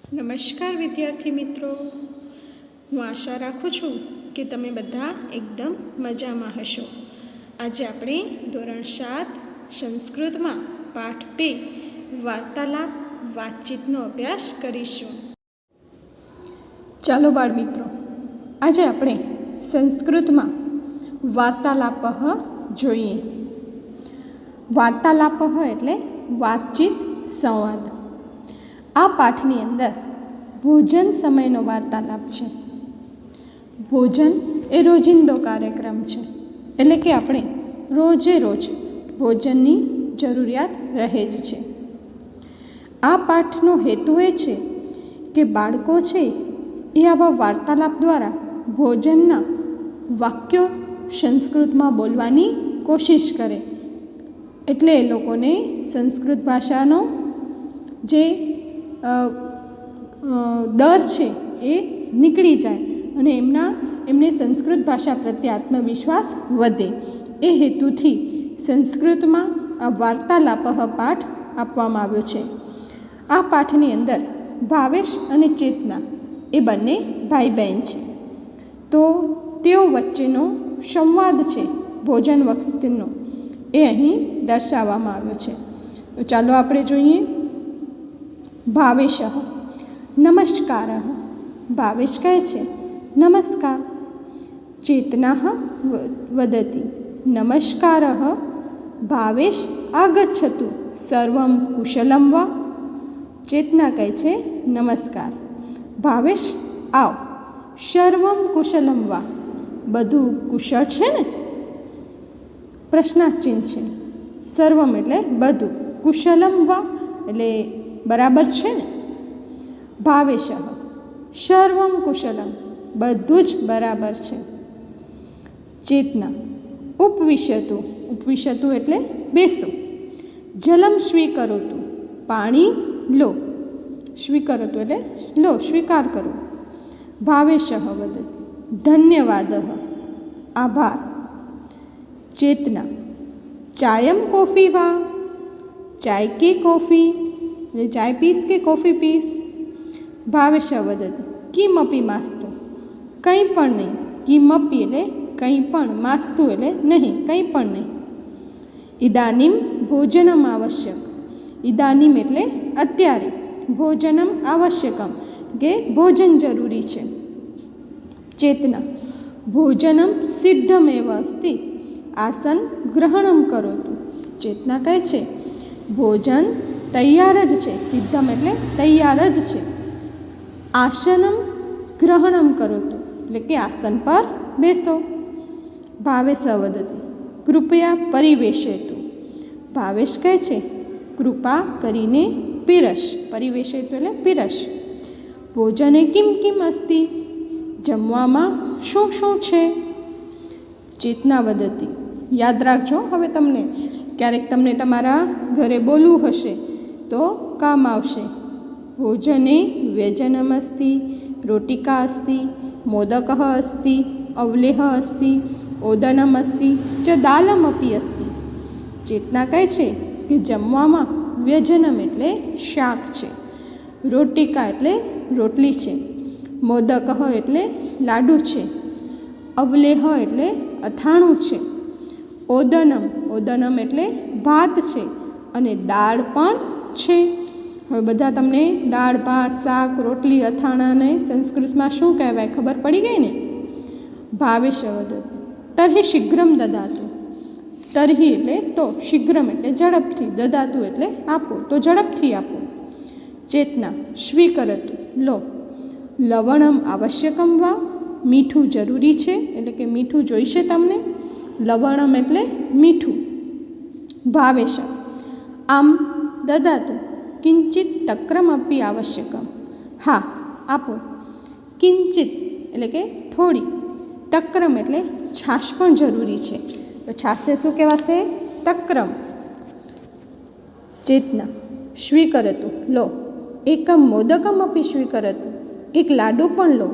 નમસ્કાર વિદ્યાર્થી મિત્રો, હું આશા રાખું છું કે તમે બધા એકદમ મજામાં હશો. આજે આપણે ધોરણ 7 સંસ્કૃતમાં પાઠ 2 વાર્તાલાપ વાતચીતનો અભ્યાસ કરીશું. ચાલો બાળ મિત્રો, આજે આપણે સંસ્કૃતમાં વાર્તાલાપ જોઈએ. વાર્તાલાપ એટલે વાતચીત, સંવાદ. આ પાઠની અંદર ભોજન સમયનો વાર્તાલાપ છે. ભોજન એ રોજિંદો કાર્યક્રમ છે, એટલે કે આપણે રોજે રોજ ભોજનની જરૂરિયાત રહે જ છે. આ પાઠનો હેતુ એ છે કે બાળકો છે એ આવા વાર્તાલાપ દ્વારા ભોજનના વાક્યો સંસ્કૃતમાં બોલવાની કોશિશ કરે, એટલે એ લોકોને સંસ્કૃત ભાષાનો જે ડર છે એ નીકળી જાય અને એમને સંસ્કૃત ભાષા પ્રત્યે આત્મવિશ્વાસ વધે. એ હેતુથી સંસ્કૃતમાં આ વાર્તાલાપ પાઠ આપવામાં આવ્યો છે. આ પાઠની અંદર ભાવેશ અને ચેતના એ બંને ભાઈ બહેન છે, તો તેઓ વચ્ચેનો સંવાદ છે ભોજન વખતનો, એ અહીં દર્શાવવામાં આવ્યો છે. તો ચાલો આપણે જોઈએ. ભાવેશ નમસ્કાર. ભાવેશ કહે છે નમસ્કાર. ચેતના વદતિ નમસ્કાર. ભાવેશ આગચ્છતુ સર્વં કુશલમ વા. ચેતના કહે છે નમસ્કાર. ભાવેશ આવ. સર્વં કુશલમ વા, બધું કુશળ છે ને? પ્રશ્નાર્થ છે. સર્વમ એટલે બધું, કુશલમ વા એટલે બરાબર છે ને? ભાવેશ સર્વમ કુશલમ, બધું જ બરાબર છે. ચેતના ઉપવિશતુ. ઉપવિશતુ એટલે બેસો. જલમ સ્વીકરોતુ, પાણી લો. સ્વીકરોતુ એટલે લો, સ્વીકાર કરો. ભાવેશ વદતિ ધન્યવાદ, આભાર. ચેતના ચાયમ કોફી વા. ચાય કે કોફી એટલે ચાય પીસ કે કોફી પીસ. ભાવેશ વદતિ કિમપી માસ્તુ, કંઈ પણ નહીં. કિમપી એટલે કંઈ પણ, માસ્તુ એટલે નહીં, કંઈ પણ નહીં. ઇદાનીમ ભોજનમ આવશ્યક. ઇદાનીમ એટલે અત્યારે, ભોજનમ આવશ્યકમ કે ભોજન જરૂરી છે. ચેતના ભોજનમ સિદ્ધમેવ અસ્તિ, આસન ગ્રહણમ કરોતુ. ચેતના કહે છે ભોજન તૈયાર જ છે. સિદ્ધમ એટલે તૈયાર જ છે. આસનમ ગ્રહણમ કરોતુ એટલે કે આસન પર બેસો. ભાવેશ વદતિ કૃપયા પરિવેશેતુ. ભાવેશ કહે છે કૃપા કરીને પીરસ. પરિવેશેતુ એટલે પીરસ. ભોજને કિમ કિમ અસ્તિ, જમવામાં શું શું છે? ચેતના વદતિ યાદ રાખજો, હવે ક્યારેક તમને તમારા ઘરે બોલવું હશે તો કામ આવશે. ભોજને વ્યજનમ અસ્તિ, રોટિકા અસ્તિ, મોદક અસ્તિ, અવલેહ અસ્તિ, ઓદનમ અસ્તિ ચ દાલમ અપી અસ્તિ. ચેતના કહે છે કે જમવામાં વ્યજનમ એટલે શાક છે, રોટિકા એટલે રોટલી છે, મોદક એટલે લાડુ છે, અવલેહ એટલે અથાણું છે, ઓદનમ એટલે ભાત છે, અને દાળ પણ છે. હવે બધા તમને દાળ, ભાત, શાક, રોટલી, અથાણાને સંસ્કૃતમાં શું કહેવાય ખબર પડી ગઈ ને? ભાવેશ વદતિ તર્હિ શીઘ્રમ દદાતુ. તર્હિ એટલે તો, શીઘ્રમ એટલે ઝડપથી, દદાતુ એટલે આપો, તો ઝડપથી આપો. ચેતના સ્વીકરતુ લો. લવણમ આવશ્યકમ વા. મીઠું જરૂરી છે એટલે કે મીઠું જોઈશે તમને. લવણમ એટલે મીઠું. ભાવેશ આમ દદાતુ કિંચિત તક્રમ અપી આવશ્યકમ. હા, આપો. કિંચિત એટલે કે થોડી. તક્રમ એટલે છાશ પણ જરૂરી છે, તો છાશને શું કહેવાશે? તક્રમ. ચેતના સ્વીકરતુ લો. એકમ મોદકમ અપી સ્વીકરતુ, એક લાડુ પણ લો.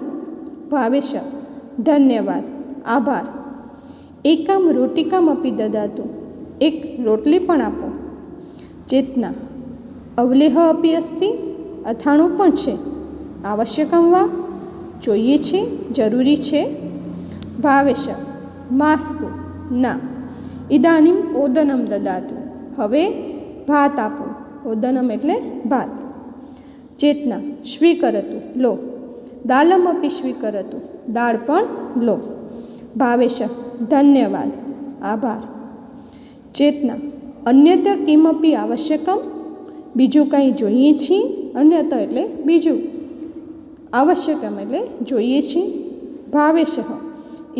ભાવેશ ધન્યવાદ, આભાર. એકમ રોટિકામ અપી દદાતુ, એક રોટલી પણ આપો. ચેતના અવલેહ અપી અસ્તિ, અથાણું પણ છે. આવશ્યકમ વા, જોઈએ છે, જરૂરી છે. ભાવેશ, માસ્તુ, ના. ઇદાનીમ ઓદનમ દદાતુ, હવે ભાત આપો. ઓદનમ એટલે ભાત. ચેતના, સ્વીકરતુ, લો. દાલમ અપી સ્વીકરતુ, દાળ પણ લો. ભાવેશ, ધન્યવાદ, આભાર. ચેતના, અન્યત કિમપી આવશ્યકમ, બીજું કંઈ જોઈએ છીએ. અન્યત એટલે બીજું, આવશ્યકમ એટલે જોઈએ છીએ. ભાવેશ,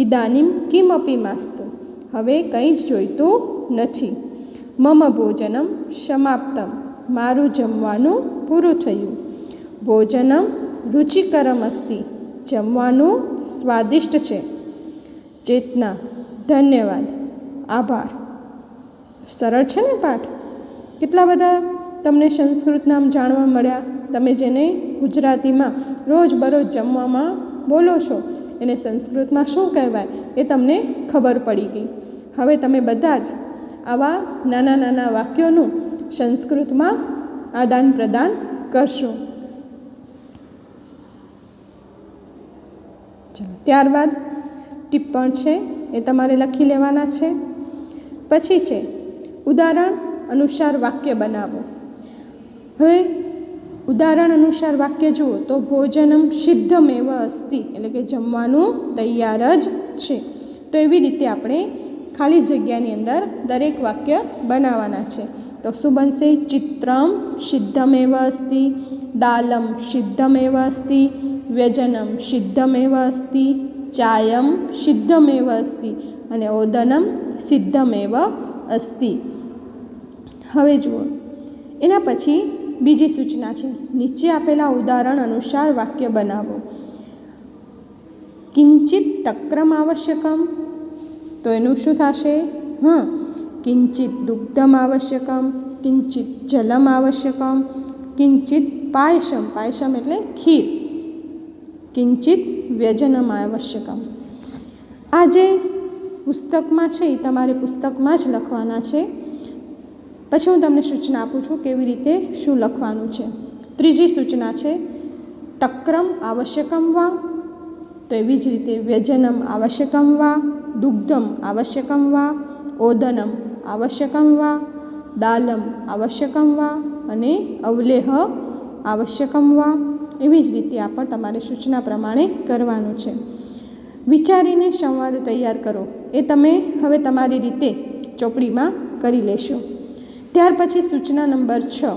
ઇદાનીમ કિમપી માસ્તુ, હવે કંઈ જ જોઈતું નથી. મમ ભોજનમ સમાપ્તમ, મારું જમવાનું પૂરું થયું. ભોજનમ રુચિકરમ અસ્તિ, જમવાનું સ્વાદિષ્ટ છે. ચેતના, ધન્યવાદ, આભાર. સરળ છે ને પાઠ? કેટલા બધા તમને સંસ્કૃત નામ જાણવા મળ્યા. તમે જેને ગુજરાતીમાં રોજબરોજ જમવામાં બોલો છો એને સંસ્કૃતમાં શું કહેવાય એ તમને ખબર પડી ગઈ. હવે તમે બધા જ આવા નાના નાના વાક્યોનું સંસ્કૃતમાં આદાન પ્રદાન કરશો. ત્યારબાદ ટિપ્પણ છે એ તમારે લખી લેવાના છે. પછી છે ઉદાહરણ અનુસાર વાક્ય બનાવો. હવે ઉદાહરણ અનુસાર વાક્ય જુઓ તો ભોજનમ સિદ્ધમેવ અસ્તિ, એટલે કે જમવાનું તૈયાર જ છે. તો એવી રીતે આપણે ખાલી જગ્યાની અંદર દરેક વાક્ય બનાવવાના છે. તો શું બનશે? ચિત્રમ સિદ્ધમેવ અસ્તિ, દાલમ સિદ્ધમેવ અસ્તિ, વ્યજનમ સિદ્ધમેવ અસ્તિ, ચાયમ સિદ્ધમેવ અસ્તિ અને ઓદનમ સિદ્ધમેવ અસ્તિ. હવે જુઓ, એના પછી બીજી સૂચના છે, નીચે આપેલા ઉદાહરણ અનુસાર વાક્ય બનાવો. કિંચિત તક્રમ આવશ્યકમ, તો એનું શું થશે? કિંચિત દુગ્ધમ આવશ્યકમ, કિંચિત જલમ આવશ્યકમ, કિંચિત પાયસમ, પાયસમ એટલે ખીર, કિંચિત વ્યજનમ આવશ્યકમ. આ જે પુસ્તકમાં છે એ તમારે પુસ્તકમાં જ લખવાના છે. પછી હું તમને સૂચના આપું છું કેવી રીતે શું લખવાનું છે. ત્રીજી સૂચના છે તક્રમ આવશ્યકમ વા, તો એવી જ રીતે વ્યજનમ આવશ્યકમ વા, દુગ્ધમ આવશ્યકમ વા, ઓદનમ આવશ્યકમ વા, દાલમ આવશ્યકમ વા અને અવલેહ આવશ્યકમ વા. એવી જ રીતે આ પણ તમારે સૂચના પ્રમાણે કરવાનું છે. વિચારીને સંવાદ તૈયાર કરો. એ તમે હવે તમારી રીતે ચોપડીમાં કરી લેશો. ત્યાર પછી સૂચના નંબર 6,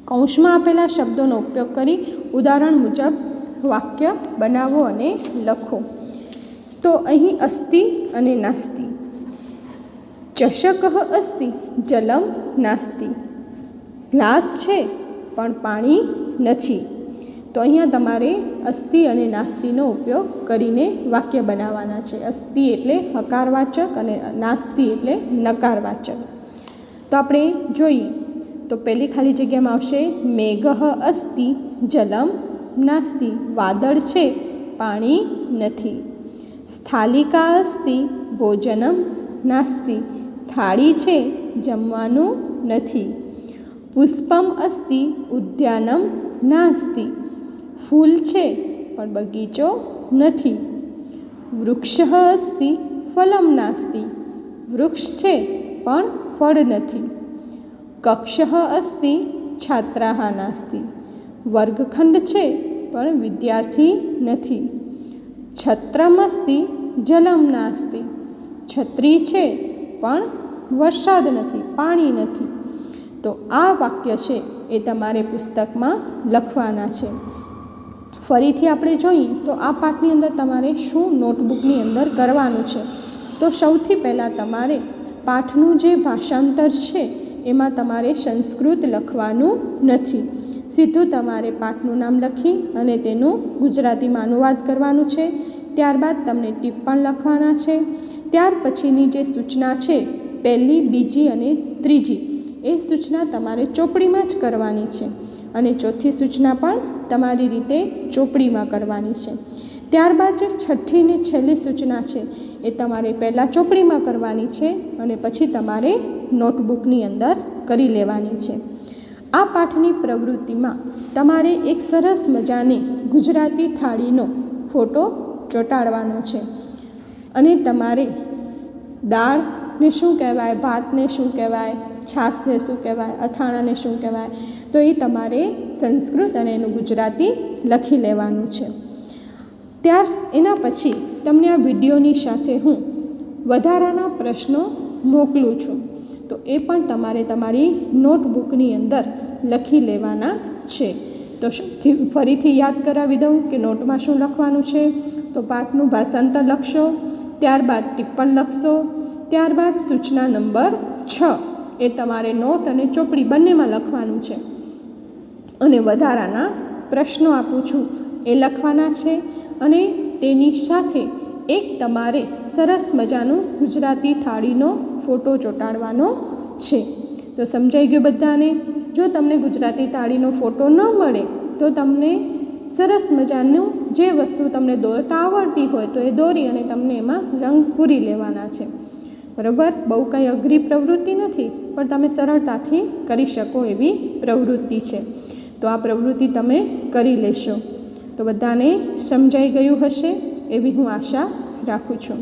કૌંસમાં આપેલા શબ્દોનો ઉપયોગ કરી ઉદાહરણ મુજબ વાક્ય બનાવો અને લખો. તો અહીં અસ્તિ અને નાસ્તિ. ચષક અસ્તિ જલમ નાસ્તિ, ગ્લાસ છે પણ પાણી નથી. તો અહીંયા તમારે અસ્તિ અને નાસ્તિનો ઉપયોગ કરીને વાક્ય બનાવવાના છે. અસ્તિ એટલે હકારવાચક અને નાસ્તિ એટલે નકારવાચક. તો આપણે જોઈએ તો પહેલી ખાલી જગ્યામાં આવશે મેઘ અસ્તિ જલમ નાસ્તિ, વાદળ છે પાણી નથી. સ્થાલિકા અસ્તિ ભોજનમ નાસ્તિ, થાળી છે જમવાનું નથી. પુષ્પમ અસ્તિ ઉદ્યાનમ નાસ્તિ, ફૂલ છે પણ બગીચો નથી. વૃક્ષ અસ્તિ ફલમ નાસ્તિ, વૃક્ષ છે પણ ફળ નથી. કક્ષ અસ્તિ છાત્રાહ નાસ્તિ, વર્ગખંડ છે પણ વિદ્યાર્થી નથી. છત્રમ અસ્તિ જલમ નાસ્તિ, છત્રી છે પણ વરસાદ નથી, પાણી નથી. તો આ વાક્ય છે એ તમારે પુસ્તકમાં લખવાના છે. ફરીથી આપણે જોઈએ તો આ પાઠની અંદર તમારે શું નોટબુકની અંદર કરવાનું છે. તો સૌથી પહેલાં તમારે પાઠનું જે ભાષાંતર છે એમાં તમારે સંસ્કૃત લખવાનું નથી. સીધું તમારે પાઠનું નામ લખી અને તેનું ગુજરાતીમાં અનુવાદ કરવાનું છે. ત્યારબાદ તમને ટિપ્પણ લખવાના છે. ત્યાર પછીની જે સૂચના છે પહેલી, બીજી અને ત્રીજી એ સૂચના તમારે ચોપડીમાં જ કરવાની છે અને ચોથી સૂચના પણ તમારી રીતે ચોપડીમાં કરવાની છે. ત્યારબાદ જે છઠ્ઠી ને છેલ્લી સૂચના છે એ તમારે પહેલાં ચોપડીમાં કરવાની છે અને પછી તમારે નોટબુકની અંદર કરી લેવાની છે. આ પાઠની પ્રવૃત્તિમાં તમારે એક સરસ મજાની ગુજરાતી થાળીનો ફોટો ચોંટાડવાનો છે અને તમારે દાળને શું કહેવાય, ભાતને શું કહેવાય, છાશને શું કહેવાય, અથાણાને શું કહેવાય, તો એ તમારે સંસ્કૃત અને એનું ગુજરાતી લખી લેવાનું છે. એના પછી તમને આ વિડીયોની સાથે હું વધારાના પ્રશ્નો મોકલું છું, તો એ પણ તમારે તમારી નોટબુકની અંદર લખી લેવાના છે. તો ફરીથી યાદ કરાવી દઉં કે નોટમાં શું લખવાનું છે. તો પાઠનું ભાષાંતર લખશો, ત્યારબાદ ટિપ્પણ લખશો, ત્યારબાદ સૂચના નંબર 6 એ તમારે નોટ અને ચોપડી બંનેમાં લખવાનું છે અને વધારાના પ્રશ્નો આપું છું એ લખવાના છે અને તેની સાથે એક તમારે સરસ મજાનું ગુજરાતી થાળીનો ફોટો ચોંટાડવાનો છે. તો સમજાઈ ગયું બધાને? જો તમને ગુજરાતી થાળીનો ફોટો ન મળે તો તમને સરસ મજાનું જે વસ્તુ તમને દોરતા આવડતી હોય તો એ દોરી અને તમને એમાં રંગ પૂરી લેવાના છે. બરાબર? બહુ કંઈ અઘરી પ્રવૃત્તિ નથી, પણ તમે સરળતાથી કરી શકો એવી પ્રવૃત્તિ છે. તો આ પ્રવૃત્તિ તમે કરી લેશો. તો બધાને સમજાઈ ગયું હશે એવી હું આશા રાખું છું.